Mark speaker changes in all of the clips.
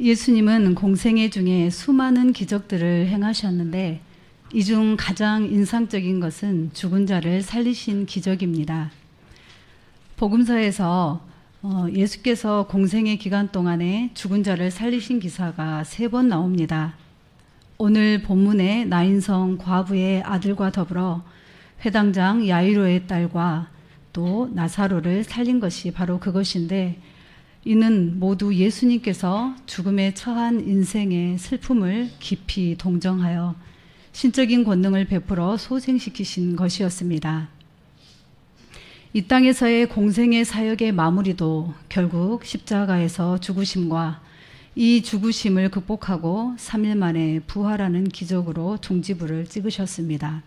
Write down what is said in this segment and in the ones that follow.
Speaker 1: 예수님은 공생애 중에 수많은 기적들을 행하셨는데 이 중 가장 인상적인 것은 죽은 자를 살리신 기적입니다. 복음서에서 예수께서 공생의 기간 동안에 죽은 자를 살리신 기사가 3번 나옵니다. 오늘 본문의 나인성 과부의 아들과 더불어 회당장 야이로의 딸과 또 나사로를 살린 것이 바로 그것인데, 이는 모두 예수님께서 죽음에 처한 인생의 슬픔을 깊이 동정하여 신적인 권능을 베풀어 소생시키신 것이었습니다. 이 땅에서의 공생의 사역의 마무리도 결국 십자가에서 죽으심과 이 죽으심을 극복하고 3일 만에 부활하는 기적으로 종지부를 찍으셨습니다.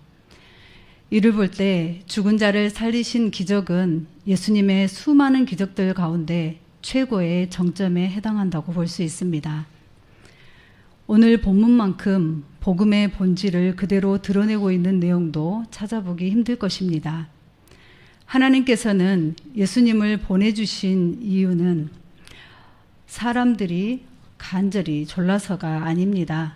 Speaker 1: 이를 볼 때 죽은 자를 살리신 기적은 예수님의 수많은 기적들 가운데 최고의 정점에 해당한다고 볼 수 있습니다. 오늘 본문만큼 복음의 본질을 그대로 드러내고 있는 내용도 찾아보기 힘들 것입니다. 하나님께서는 예수님을 보내주신 이유는 사람들이 간절히 졸라서가 아닙니다.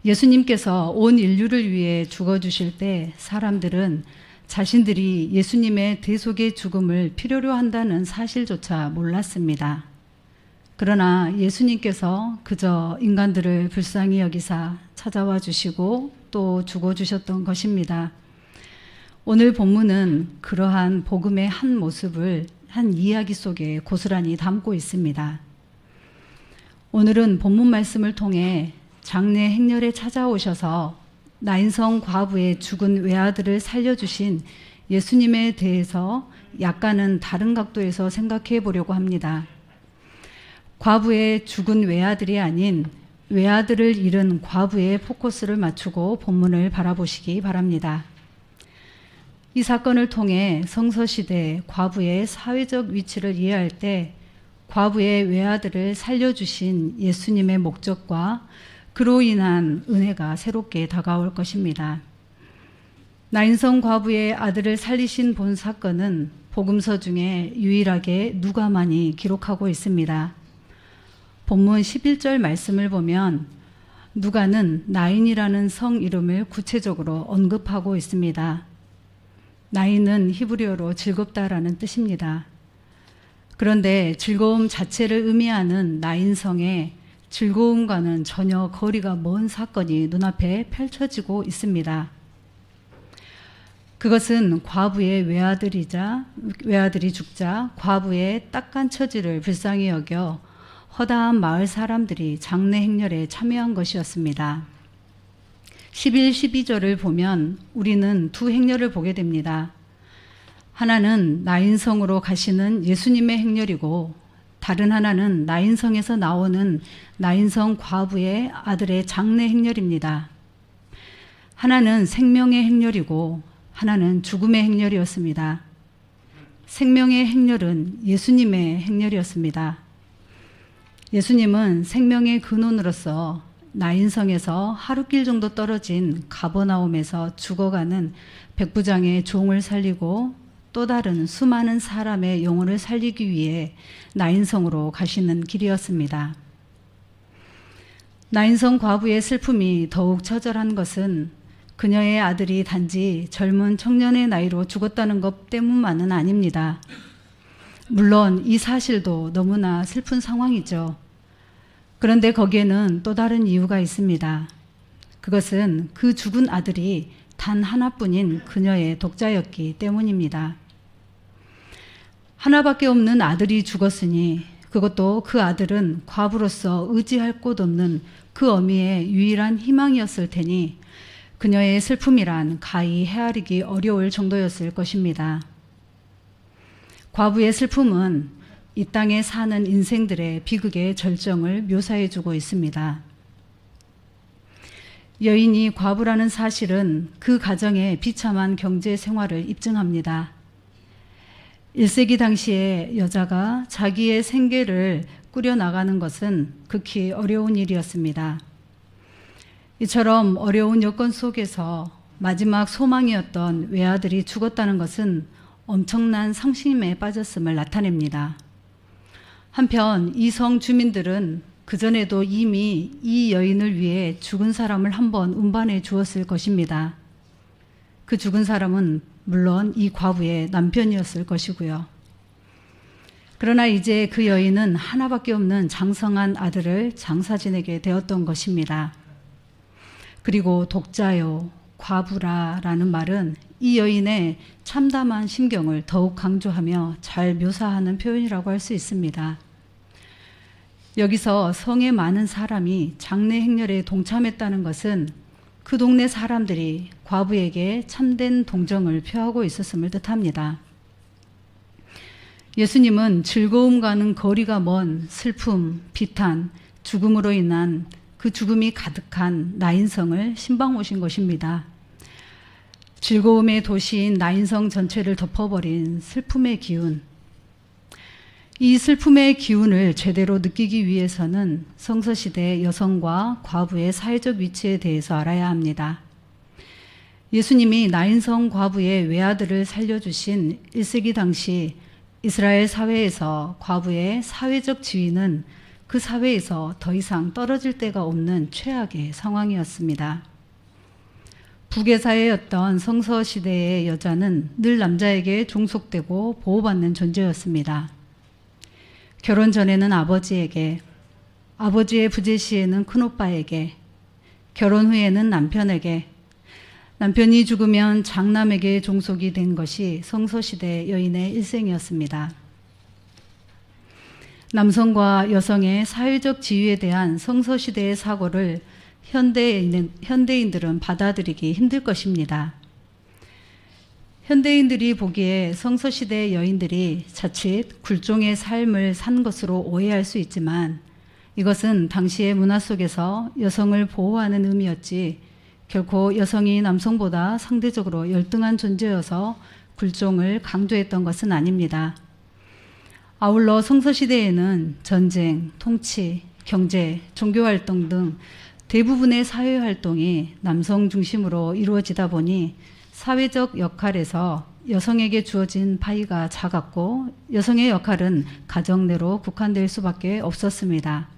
Speaker 1: 예수님께서 온 인류를 위해 죽어주실 때 사람들은 자신들이 예수님의 대속의 죽음을 필요로 한다는 사실조차 몰랐습니다. 그러나 예수님께서 그저 인간들을 불쌍히 여기사 찾아와 주시고 또 죽어주셨던 것입니다. 오늘 본문은 그러한 복음의 한 모습을 한 이야기 속에 고스란히 담고 있습니다. 오늘은 본문 말씀을 통해 장래 행렬에 찾아오셔서 나인성 과부의 죽은 외아들을 살려주신 예수님에 대해서 약간은 다른 각도에서 생각해 보려고 합니다. 과부의 죽은 외아들이 아닌 외아들을 잃은 과부의 포커스를 맞추고 본문을 바라보시기 바랍니다. 이 사건을 통해 성서시대 과부의 사회적 위치를 이해할 때 과부의 외아들을 살려주신 예수님의 목적과 그로 인한 은혜가 새롭게 다가올 것입니다. 나인성 과부의 아들을 살리신 본 사건은 복음서 중에 유일하게 누가만이 기록하고 있습니다. 본문 11절 말씀을 보면 누가는 나인이라는 성 이름을 구체적으로 언급하고 있습니다. 나인은 히브리어로 즐겁다라는 뜻입니다. 그런데 즐거움 자체를 의미하는 나인성에 즐거움과는 전혀 거리가 먼 사건이 눈앞에 펼쳐지고 있습니다. 그것은 과부의 외아들이 죽자 과부의 딱한 처지를 불쌍히 여겨 허다한 마을 사람들이 장례 행렬에 참여한 것이었습니다. 11, 12절을 보면 우리는 두 행렬을 보게 됩니다. 하나는 나인성으로 가시는 예수님의 행렬이고 다른 하나는 나인성에서 나오는 나인성 과부의 아들의 장례 행렬입니다. 하나는 생명의 행렬이고 하나는 죽음의 행렬이었습니다. 생명의 행렬은 예수님의 행렬이었습니다. 예수님은 생명의 근원으로서 나인성에서 하루길 정도 떨어진 가버나움에서 죽어가는 백부장의 종을 살리고 또 다른 수많은 사람의 영혼을 살리기 위해 나인성으로 가시는 길이었습니다. 나인성 과부의 슬픔이 더욱 처절한 것은 그녀의 아들이 단지 젊은 청년의 나이로 죽었다는 것 때문만은 아닙니다. 물론 이 사실도 너무나 슬픈 상황이죠. 그런데 거기에는 또 다른 이유가 있습니다. 그것은 그 죽은 아들이 단 하나뿐인 그녀의 독자였기 때문입니다. 하나밖에 없는 아들이 죽었으니 그것도 그 아들은 과부로서 의지할 곳 없는 그 어미의 유일한 희망이었을 테니 그녀의 슬픔이란 가히 헤아리기 어려울 정도였을 것입니다. 과부의 슬픔은 이 땅에 사는 인생들의 비극의 절정을 묘사해주고 있습니다. 여인이 과부라는 사실은 그 가정의 비참한 경제 생활을 입증합니다. 1세기 당시에 여자가 자기의 생계를 꾸려나가는 것은 극히 어려운 일이었습니다. 이처럼 어려운 여건 속에서 마지막 소망이었던 외아들이 죽었다는 것은 엄청난 상심에 빠졌음을 나타냅니다. 한편 이 성 주민들은 그전에도 이미 이 여인을 위해 죽은 사람을 한 번 운반해 주었을 것입니다. 그 죽은 사람은 물론 이 과부의 남편이었을 것이고요. 그러나 이제 그 여인은 하나밖에 없는 장성한 아들을 장사지내게 되었던 것입니다. 그리고 독자요, 과부라라는 말은 이 여인의 참담한 심경을 더욱 강조하며 잘 묘사하는 표현이라고 할 수 있습니다. 여기서 성의 많은 사람이 장례 행렬에 동참했다는 것은 그 동네 사람들이 과부에게 참된 동정을 표하고 있었음을 뜻합니다. 예수님은 즐거움과는 거리가 먼 슬픔, 비탄, 죽음으로 인한 그 죽음이 가득한 나인성을 신방 오신 것입니다. 즐거움의 도시인 나인성 전체를 덮어버린 슬픔의 기운. 이 슬픔의 기운을 제대로 느끼기 위해서는 성서시대 여성과 과부의 사회적 위치에 대해서 알아야 합니다. 예수님이 나인성 과부의 외아들을 살려주신 1세기 당시 이스라엘 사회에서 과부의 사회적 지위는 그 사회에서 더 이상 떨어질 데가 없는 최악의 상황이었습니다. 부계사회였던 성서시대의 여자는 늘 남자에게 종속되고 보호받는 존재였습니다. 결혼 전에는 아버지에게, 아버지의 부재 시에는 큰오빠에게, 결혼 후에는 남편에게, 남편이 죽으면 장남에게 종속이 된 것이 성서시대 여인의 일생이었습니다. 남성과 여성의 사회적 지위에 대한 성서시대의 사고를 현대인들은 받아들이기 힘들 것입니다. 현대인들이 보기에 성서시대 여인들이 자칫 굴종의 삶을 산 것으로 오해할 수 있지만 이것은 당시의 문화 속에서 여성을 보호하는 의미였지 결코 여성이 남성보다 상대적으로 열등한 존재여서 굴종을 강조했던 것은 아닙니다. 아울러 성서시대에는 전쟁, 통치, 경제, 종교활동 등 대부분의 사회활동이 남성 중심으로 이루어지다 보니 사회적 역할에서 여성에게 주어진 파이가 작았고 여성의 역할은 가정 내로 국한될 수밖에 없었습니다.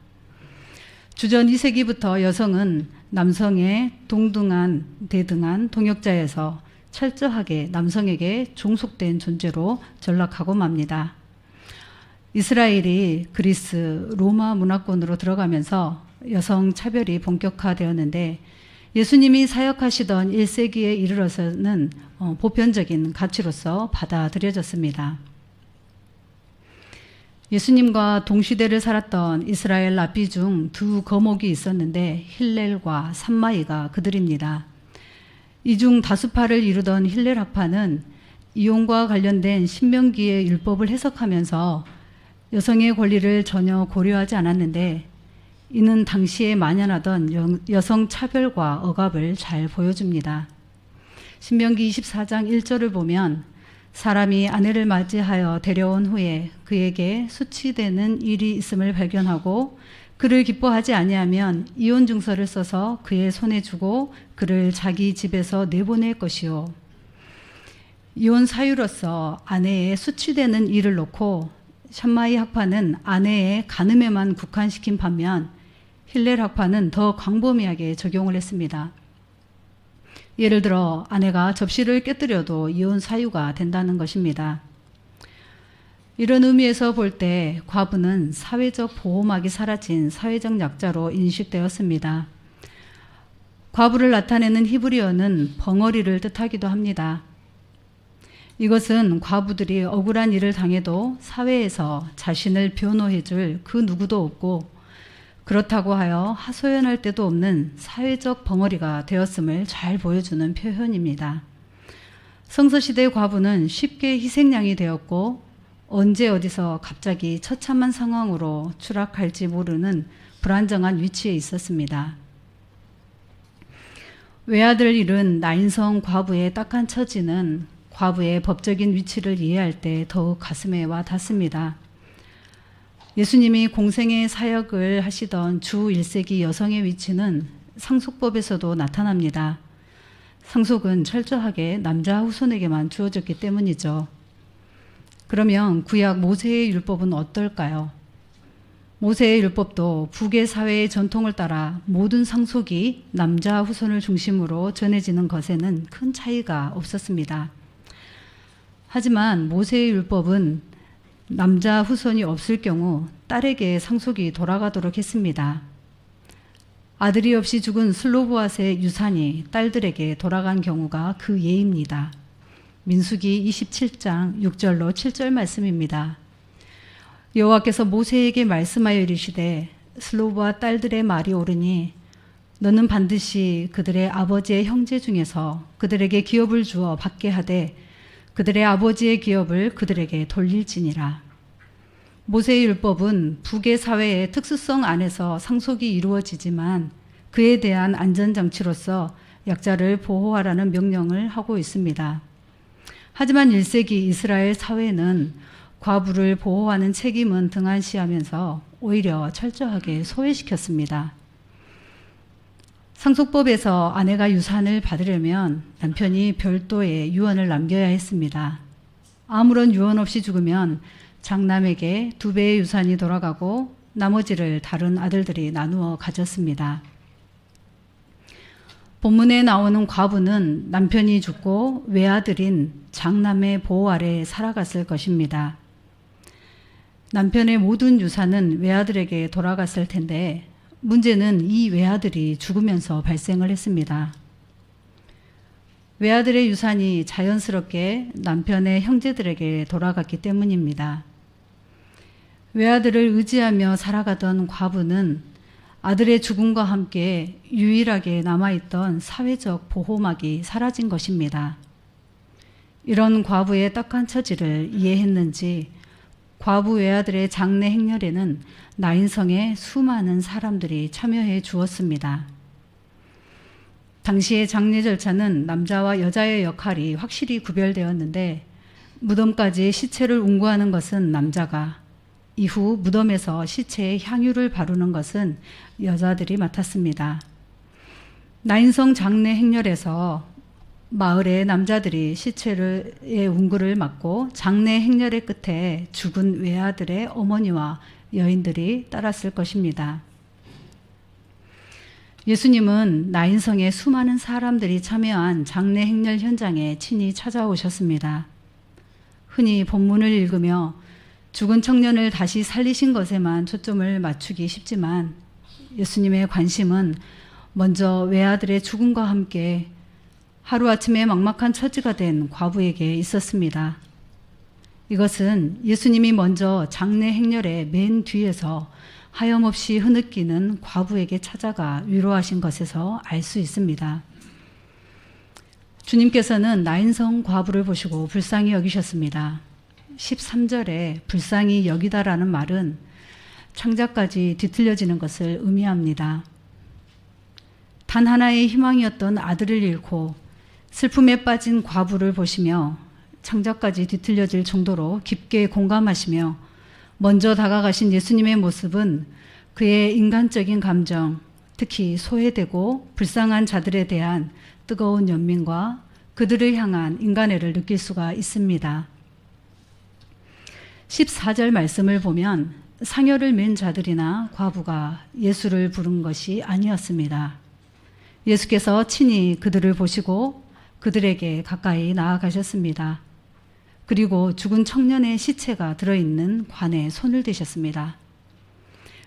Speaker 1: 주전 2세기부터 여성은 남성의 동등한, 대등한 동역자에서 철저하게 남성에게 종속된 존재로 전락하고 맙니다. 이스라엘이 그리스, 로마 문화권으로 들어가면서 여성 차별이 본격화되었는데 예수님이 사역하시던 1세기에 이르러서는 보편적인 가치로서 받아들여졌습니다. 예수님과 동시대를 살았던 이스라엘 랍비 중 두 거목이 있었는데 힐렐과 삼마이가 그들입니다. 이 중 다수파를 이루던 힐렐 학파는 이혼과 관련된 신명기의 율법을 해석하면서 여성의 권리를 전혀 고려하지 않았는데 이는 당시에 만연하던 여성 차별과 억압을 잘 보여줍니다. 신명기 24장 1절을 보면 사람이 아내를 맞이하여 데려온 후에 그에게 수치되는 일이 있음을 발견하고 그를 기뻐하지 아니하면 이혼 증서를 써서 그의 손에 주고 그를 자기 집에서 내보낼 것이요. 이혼 사유로서 아내의 수치되는 일을 놓고 샴마이 학파는 아내의 간음에만 국한시킨 반면 힐렐 학파는 더 광범위하게 적용을 했습니다. 예를 들어 아내가 접시를 깨뜨려도 이혼 사유가 된다는 것입니다. 이런 의미에서 볼 때 과부는 사회적 보호막이 사라진 사회적 약자로 인식되었습니다. 과부를 나타내는 히브리어는 벙어리를 뜻하기도 합니다. 이것은 과부들이 억울한 일을 당해도 사회에서 자신을 변호해줄 그 누구도 없고 그렇다고 하여 하소연할 데도 없는 사회적 벙어리가 되었음을 잘 보여주는 표현입니다. 성서시대의 과부는 쉽게 희생양이 되었고 언제 어디서 갑자기 처참한 상황으로 추락할지 모르는 불안정한 위치에 있었습니다. 외아들을 잃은 나인성 과부의 딱한 처지는 과부의 법적인 위치를 이해할 때 더욱 가슴에 와 닿습니다. 예수님이 공생의 사역을 하시던 주 1세기 여성의 위치는 상속법에서도 나타납니다. 상속은 철저하게 남자 후손에게만 주어졌기 때문이죠. 그러면 구약 모세의 율법은 어떨까요? 모세의 율법도 북의 사회의 전통을 따라 모든 상속이 남자 후손을 중심으로 전해지는 것에는 큰 차이가 없었습니다. 하지만 모세의 율법은 남자 후손이 없을 경우 딸에게 상속이 돌아가도록 했습니다. 아들이 없이 죽은 슬로보앗의 유산이 딸들에게 돌아간 경우가 그 예입니다. 민수기 27장 6절로 7절 말씀입니다. 여호와께서 모세에게 말씀하여 이르시되 슬로보와 딸들의 말이 옳으니 너는 반드시 그들의 아버지의 형제 중에서 그들에게 기업을 주어 받게 하되 그들의 아버지의 기업을 그들에게 돌릴지니라. 모세의 율법은 북의 사회의 특수성 안에서 상속이 이루어지지만 그에 대한 안전장치로서 약자를 보호하라는 명령을 하고 있습니다. 하지만 1세기 이스라엘 사회는 과부를 보호하는 책임은 등한시하면서 오히려 철저하게 소외시켰습니다. 상속법에서 아내가 유산을 받으려면 남편이 별도의 유언을 남겨야 했습니다. 아무런 유언 없이 죽으면 장남에게 2배의 유산이 돌아가고 나머지를 다른 아들들이 나누어 가졌습니다. 본문에 나오는 과부는 남편이 죽고 외아들인 장남의 보호 아래 살아갔을 것입니다. 남편의 모든 유산은 외아들에게 돌아갔을 텐데 문제는 이 외아들이 죽으면서 발생을 했습니다. 외아들의 유산이 자연스럽게 남편의 형제들에게 돌아갔기 때문입니다. 외아들을 의지하며 살아가던 과부는 아들의 죽음과 함께 유일하게 남아있던 사회적 보호막이 사라진 것입니다. 이런 과부의 딱한 처지를 이해했는지 과부 외아들의 장례 행렬에는 나인성의 수많은 사람들이 참여해 주었습니다. 당시의 장례 절차는 남자와 여자의 역할이 확실히 구별되었는데 무덤까지 시체를 운구하는 것은 남자가, 이후 무덤에서 시체에 향유를 바르는 것은 여자들이 맡았습니다. 나인성 장례 행렬에서 마을의 남자들이 시체의 운구를 맡고 장례 행렬의 끝에 죽은 외아들의 어머니와 여인들이 따랐을 것입니다. 예수님은 나인성의 수많은 사람들이 참여한 장례 행렬 현장에 친히 찾아오셨습니다. 흔히 본문을 읽으며 죽은 청년을 다시 살리신 것에만 초점을 맞추기 쉽지만 예수님의 관심은 먼저 외아들의 죽음과 함께 하루아침에 막막한 처지가 된 과부에게 있었습니다. 이것은 예수님이 먼저 장례 행렬의 맨 뒤에서 하염없이 흐느끼는 과부에게 찾아가 위로하신 것에서 알 수 있습니다. 주님께서는 나인성 과부를 보시고 불쌍히 여기셨습니다. 13절에 불쌍히 여기다라는 말은 창자까지 뒤틀려지는 것을 의미합니다. 단 하나의 희망이었던 아들을 잃고 슬픔에 빠진 과부를 보시며 창자까지 뒤틀려질 정도로 깊게 공감하시며 먼저 다가가신 예수님의 모습은 그의 인간적인 감정, 특히 소외되고 불쌍한 자들에 대한 뜨거운 연민과 그들을 향한 인간애를 느낄 수가 있습니다. 14절 말씀을 보면 상여를 맨 자들이나 과부가 예수를 부른 것이 아니었습니다. 예수께서 친히 그들을 보시고 그들에게 가까이 나아가셨습니다. 그리고 죽은 청년의 시체가 들어있는 관에 손을 대셨습니다.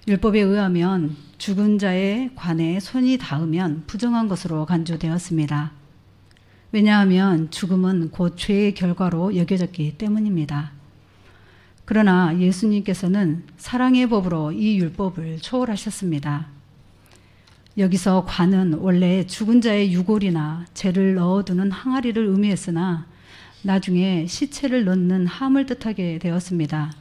Speaker 1: 율법에 의하면 죽은 자의 관에 손이 닿으면 부정한 것으로 간주되었습니다. 왜냐하면 죽음은 곧 죄의 결과로 여겨졌기 때문입니다. 그러나 예수님께서는 사랑의 법으로 이 율법을 초월하셨습니다. 여기서 관은 원래 죽은 자의 유골이나 재를 넣어두는 항아리를 의미했으나 나중에 시체를 넣는 함을 뜻하게 되었습니다.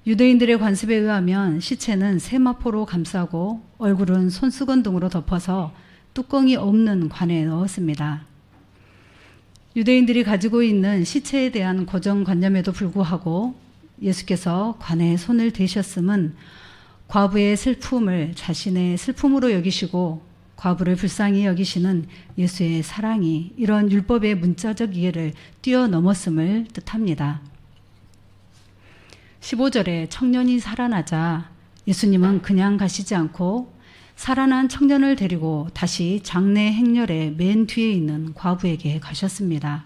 Speaker 1: 유대인들의 관습에 의하면 시체는 세마포로 감싸고 얼굴은 손수건 등으로 덮어서 뚜껑이 없는 관에 넣었습니다. 유대인들이 가지고 있는 시체에 대한 고정관념에도 불구하고 예수께서 관에 손을 대셨음은 과부의 슬픔을 자신의 슬픔으로 여기시고 과부를 불쌍히 여기시는 예수의 사랑이 이런 율법의 문자적 이해를 뛰어넘었음을 뜻합니다. 15절에 청년이 살아나자 예수님은 그냥 가시지 않고 살아난 청년을 데리고 다시 장례 행렬의 맨 뒤에 있는 과부에게 가셨습니다.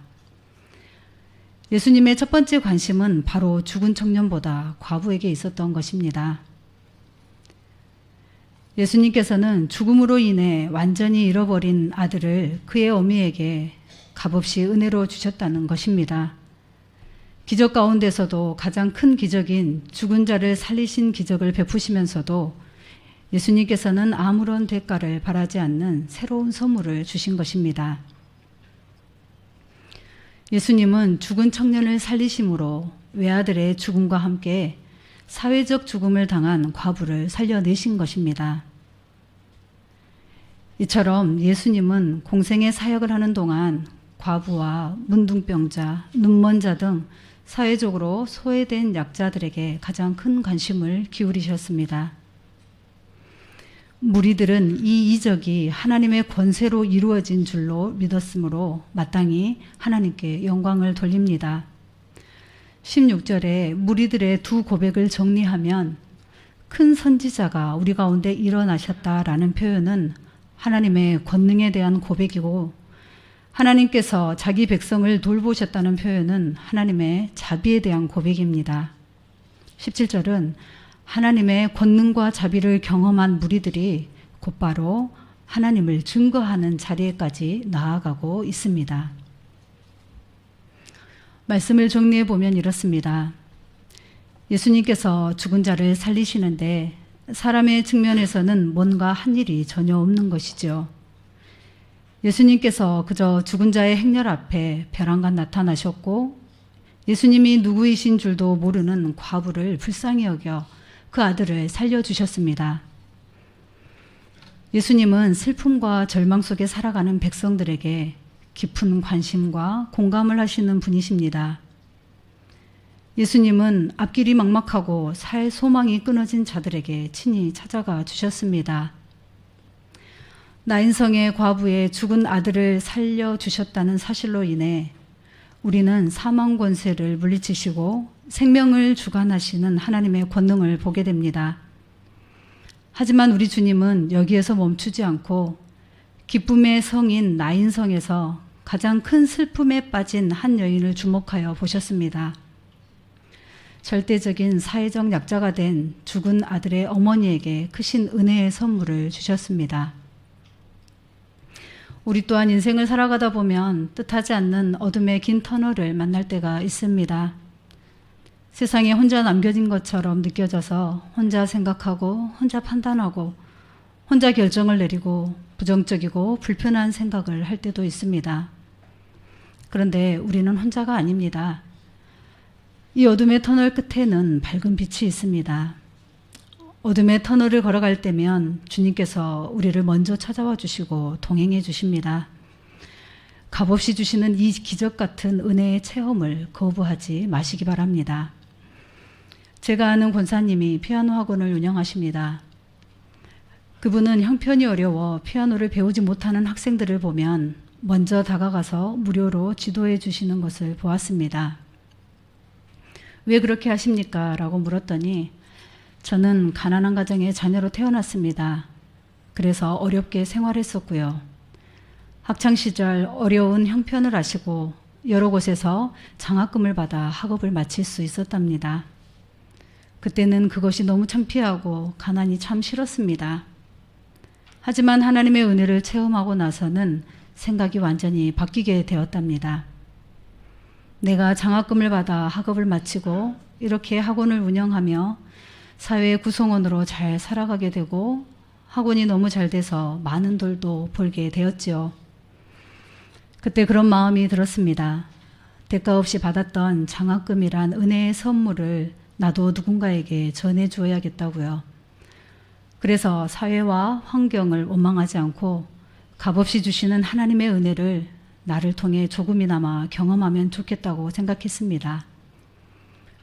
Speaker 1: 예수님의 첫 번째 관심은 바로 죽은 청년보다 과부에게 있었던 것입니다. 예수님께서는 죽음으로 인해 완전히 잃어버린 아들을 그의 어미에게 값없이 은혜로 주셨다는 것입니다. 기적 가운데서도 가장 큰 기적인 죽은 자를 살리신 기적을 베푸시면서도 예수님께서는 아무런 대가를 바라지 않는 새로운 선물을 주신 것입니다. 예수님은 죽은 청년을 살리심으로 외아들의 죽음과 함께 사회적 죽음을 당한 과부를 살려내신 것입니다. 이처럼 예수님은 공생의 사역을 하는 동안 과부와 문둥병자, 눈먼 자 등 사회적으로 소외된 약자들에게 가장 큰 관심을 기울이셨습니다. 무리들은 이 이적이 하나님의 권세로 이루어진 줄로 믿었으므로 마땅히 하나님께 영광을 돌립니다. 16절에 무리들의 두 고백을 정리하면 큰 선지자가 우리 가운데 일어나셨다라는 표현은 하나님의 권능에 대한 고백이고, 하나님께서 자기 백성을 돌보셨다는 표현은 하나님의 자비에 대한 고백입니다. 17절은 하나님의 권능과 자비를 경험한 무리들이 곧바로 하나님을 증거하는 자리에까지 나아가고 있습니다. 말씀을 정리해 보면 이렇습니다. 예수님께서 죽은 자를 살리시는데 사람의 측면에서는 뭔가 한 일이 전혀 없는 것이죠. 예수님께서 그저 죽은 자의 행렬 앞에 벼랑간 나타나셨고, 예수님이 누구이신 줄도 모르는 과부를 불쌍히 여겨 그 아들을 살려주셨습니다. 예수님은 슬픔과 절망 속에 살아가는 백성들에게 깊은 관심과 공감을 하시는 분이십니다. 예수님은 앞길이 막막하고 살 소망이 끊어진 자들에게 친히 찾아가 주셨습니다. 나인성의 과부의 죽은 아들을 살려주셨다는 사실로 인해 우리는 사망 권세를 물리치시고 생명을 주관하시는 하나님의 권능을 보게 됩니다. 하지만 우리 주님은 여기에서 멈추지 않고 기쁨의 성인 나인성에서 가장 큰 슬픔에 빠진 한 여인을 주목하여 보셨습니다. 절대적인 사회적 약자가 된 죽은 아들의 어머니에게 크신 은혜의 선물을 주셨습니다. 우리 또한 인생을 살아가다 보면 뜻하지 않는 어둠의 긴 터널을 만날 때가 있습니다. 세상에 혼자 남겨진 것처럼 느껴져서 혼자 생각하고 혼자 판단하고 혼자 결정을 내리고 부정적이고 불편한 생각을 할 때도 있습니다. 그런데 우리는 혼자가 아닙니다. 이 어둠의 터널 끝에는 밝은 빛이 있습니다. 어둠의 터널을 걸어갈 때면 주님께서 우리를 먼저 찾아와 주시고 동행해 주십니다. 값없이 주시는 이 기적 같은 은혜의 체험을 거부하지 마시기 바랍니다. 제가 아는 권사님이 피아노 학원을 운영하십니다. 그분은 형편이 어려워 피아노를 배우지 못하는 학생들을 보면 먼저 다가가서 무료로 지도해 주시는 것을 보았습니다. 왜 그렇게 하십니까? 라고 물었더니 저는 가난한 가정의 자녀로 태어났습니다. 그래서 어렵게 생활했었고요. 학창시절 어려운 형편을 아시고 여러 곳에서 장학금을 받아 학업을 마칠 수 있었답니다. 그때는 그것이 너무 창피하고 가난이 참 싫었습니다. 하지만 하나님의 은혜를 체험하고 나서는 생각이 완전히 바뀌게 되었답니다. 내가 장학금을 받아 학업을 마치고 이렇게 학원을 운영하며 사회 구성원으로 잘 살아가게 되고 학원이 너무 잘 돼서 많은 돈도 벌게 되었지요. 그때 그런 마음이 들었습니다. 대가 없이 받았던 장학금이란 은혜의 선물을 나도 누군가에게 전해주어야겠다고요. 그래서 사회와 환경을 원망하지 않고 값없이 주시는 하나님의 은혜를 나를 통해 조금이나마 경험하면 좋겠다고 생각했습니다.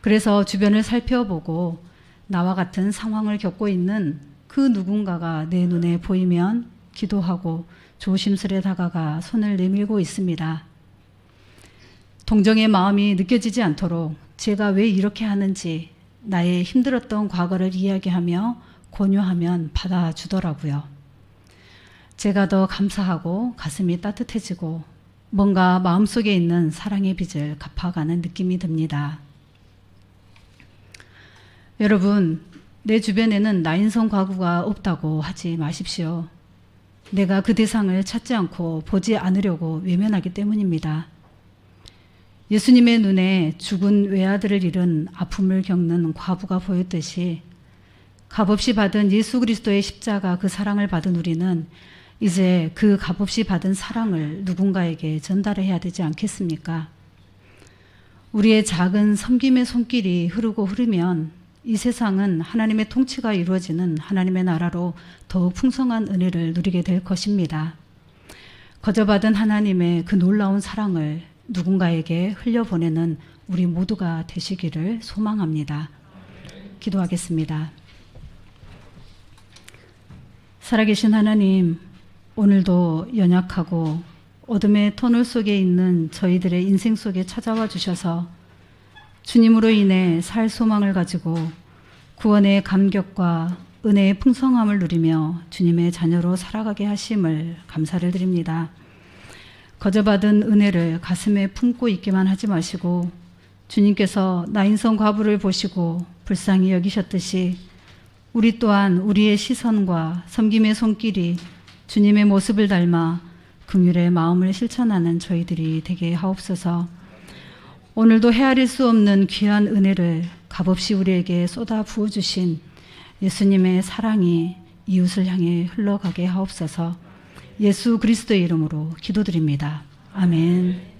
Speaker 1: 그래서 주변을 살펴보고 나와 같은 상황을 겪고 있는 그 누군가가 내 눈에 보이면 기도하고 조심스레 다가가 손을 내밀고 있습니다. 동정의 마음이 느껴지지 않도록 제가 왜 이렇게 하는지, 나의 힘들었던 과거를 이야기하며 권유하면 받아주더라고요. 제가 더 감사하고 가슴이 따뜻해지고 뭔가 마음속에 있는 사랑의 빚을 갚아가는 느낌이 듭니다. 여러분, 내 주변에는 나인성 과부가 없다고 하지 마십시오. 내가 그 대상을 찾지 않고 보지 않으려고 외면하기 때문입니다. 예수님의 눈에 죽은 외아들을 잃은 아픔을 겪는 과부가 보였듯이 값없이 받은 예수 그리스도의 십자가 그 사랑을 받은 우리는 이제 그 값없이 받은 사랑을 누군가에게 전달해야 되지 않겠습니까? 우리의 작은 섬김의 손길이 흐르면 이 세상은 하나님의 통치가 이루어지는 하나님의 나라로 더욱 풍성한 은혜를 누리게 될 것입니다. 거저받은 하나님의 그 놀라운 사랑을 누군가에게 흘려보내는 우리 모두가 되시기를 소망합니다. 기도하겠습니다. 살아계신 하나님, 오늘도 연약하고 어둠의 터널 속에 있는 저희들의 인생 속에 찾아와 주셔서 주님으로 인해 살 소망을 가지고 구원의 감격과 은혜의 풍성함을 누리며 주님의 자녀로 살아가게 하심을 감사를 드립니다. 거저받은 은혜를 가슴에 품고 있기만 하지 마시고 주님께서 나인성 과부를 보시고 불쌍히 여기셨듯이 우리 또한 우리의 시선과 섬김의 손길이 주님의 모습을 닮아 긍휼의 마음을 실천하는 저희들이 되게 하옵소서. 오늘도 헤아릴 수 없는 귀한 은혜를 값없이 우리에게 쏟아 부어주신 예수님의 사랑이 이웃을 향해 흘러가게 하옵소서. 예수 그리스도의 이름으로 기도드립니다. 아멘.